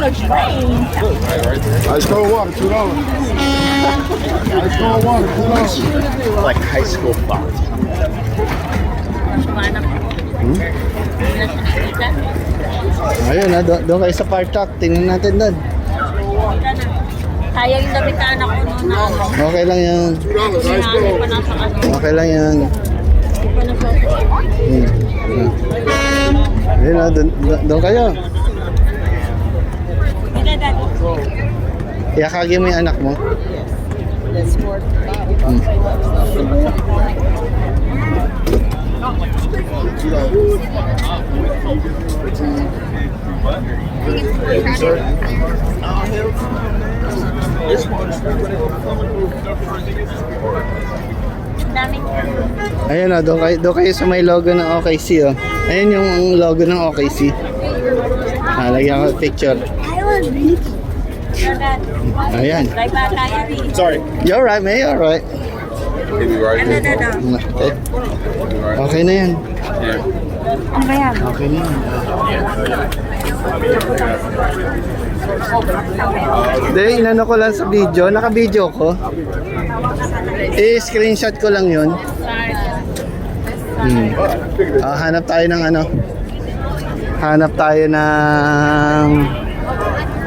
Ice cold water, $2. Ice cold water, $2. Like high school fun. Ayun na, doon kayo sa park talk. Tingnan natin doon. Sayang yung damit na anak ko noon na ano. Okay lang yan. $2. Ice Sinanay cold. pa nasa ano. Okay lang yan. Hindi pa nasa. Ayun na, doon kayo. Hindi na dati. Iyakagi mo yung anak mo. Ang daming Ayun na, doon kayo sa may logo ng OKC. Oh. Ayun yung logo ng OKC. Lagyan ko picture. Ayan. Live ba tayo rin? Sorry. You're right, man. You're right. Maybe right Ano here. na daw? Okay na yan. Yeah. Ano ba yan? Okay na yan. Hindi, inano ko lang sa video. Naka-video ko. I-screenshot ko lang yun. Hanap tayo ng ano. Hanap tayo ng